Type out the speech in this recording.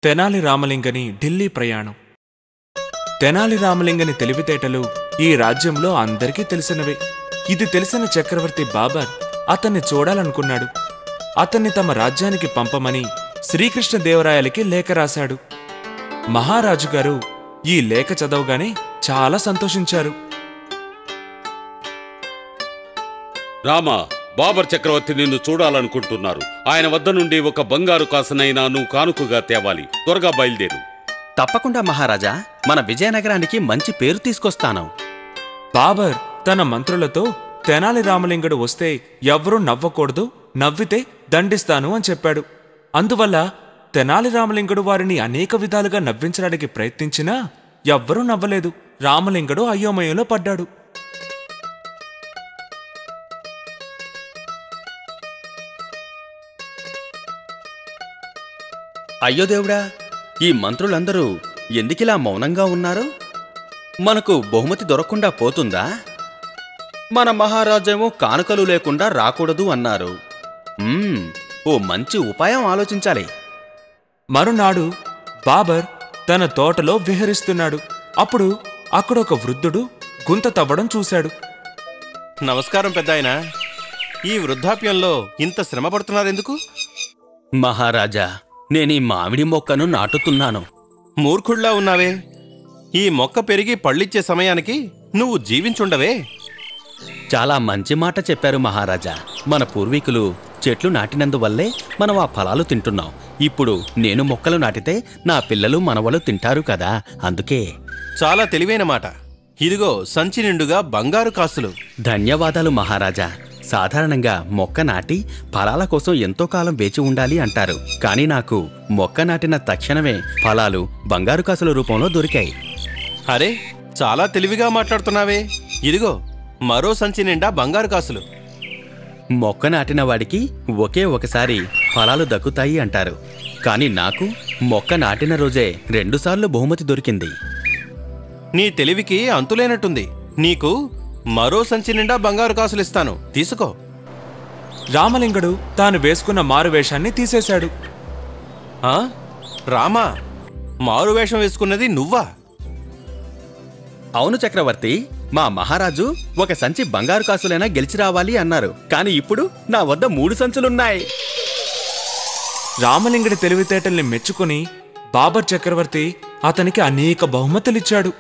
తెనాలి రామలింగని ఢిల్లీ ప్రయాణం. తెనాలి రామలింగని తెలివితేటలు ఈ రాజ్యంలో అందరికీ తెలిసినవే. ఇది తెలిసిన చక్రవర్తి బాబర్ అతన్ని చూడాలనుకున్నాడు. అతన్ని తమ రాజ్యానికి పంపమని శ్రీకృష్ణదేవరాయలకి లేఖ రాశాడు. మహారాజుగారు ఈ లేఖ చదవగానే చాలా సంతోషించారు. రామా, బాబర్ చక్రవర్తి నిన్ను చూడాలనుకుంటున్నారు. ఆయన వద్ద నుండి ఒక బంగారు కాసునైనా నువ్వు కానుకగా తేవాలి. త్వరగా బయలుదేరు. తప్పకుండా మహారాజా, మన విజయనగరానికి మంచి పేరు తీసుకొస్తాను. బాబర్ తన మంత్రులతో తెనాలి రామలింగడు వస్తే ఎవ్వరూ నవ్వకూడదు, నవ్వితే దండిస్తాను అని చెప్పాడు. అందువల్ల తెనాలి రామలింగడు వారిని అనేక విధాలుగా నవ్వించడానికి ప్రయత్నించినా ఎవ్వరూ నవ్వలేదు. రామలింగడు అయోమయంలో పడ్డాడు. అయ్యో దేవుడా, ఈ మంత్రులందరూ ఎందుకిలా మౌనంగా ఉన్నారు? మనకు బహుమతి దొరకకుండా పోతుందా? మన మహారాజేమో కానుకలు లేకుండా రాకూడదు అన్నారు. ఓ మంచి ఉపాయం ఆలోచించాలి. మరునాడు బాబర్ తన తోటలో విహరిస్తున్నాడు. అప్పుడు అక్కడొక వృద్ధుడు గుంత తవ్వడం చూశాడు. నమస్కారం పెద్దాయన. ఈ వృద్ధాప్యంలో ఇంత శ్రమ పడుతున్నారెందుకు? మహారాజా, నేనీ మామిడి మొక్కను నాటుతున్నాను. మూర్ఖుళ్లా ఉన్నావే. ఈ మొక్క పెరిగి పళ్ళిచ్చే సమయానికి నువ్వు జీవించుండవే. చాలా మంచి మాట చెప్పారు మహారాజా. మన పూర్వీకులు చెట్లు నాటినందువల్లే మనం ఆ ఫలాలు తింటున్నాం. ఇప్పుడు నేను మొక్కలు నాటితే నా పిల్లలు మనవలు తింటారు కదా, అందుకే. చాలా తెలివైన మాట. ఇదిగో సంచి నిండుగా బంగారు కాసులు. ధన్యవాదాలు మహారాజా. సాధారణంగా మొక్క నాటి ఫలాల కోసం ఎంతో కాలం వేచి ఉండాలి అంటారు. కానీ నాకు మొక్క నాటిన తక్షణమే ఫలాలు బంగారు కాసుల రూపంలో దొరికాయి. అరే, చాలా తెలివిగా మాట్లాడుతున్నావే. ఇదిగో మరో సంచి నిండా బంగారు కాసులు. మొక్క నాటిన వాడికి ఒకే ఒకసారి ఫలాలు దక్కుతాయి అంటారు. కానీ నాకు మొక్క నాటిన రోజే 2 సార్లు బహుమతి దొరికింది. నీ తెలివికి అంతులేనట్టుంది. నీకు మరో సంచి నిండా బంగారు కాసులిస్తాను, తీసుకో. రామలింగడు తాను వేసుకున్న మారువేషాన్ని తీసేశాడు. రామా, మారువేషం వేసుకున్నది నువ్వా? అవును చక్రవర్తి, మా మహారాజు ఒక సంచి బంగారు కాసులైనా గెలిచి రావాలి అన్నారు. కానీ ఇప్పుడు నా వద్ద 3 సంచులున్నాయి. రామలింగడి తెలివితేటల్ని మెచ్చుకుని బాబర్ చక్రవర్తి అతనికి అనేక బహుమతులిచ్చాడు.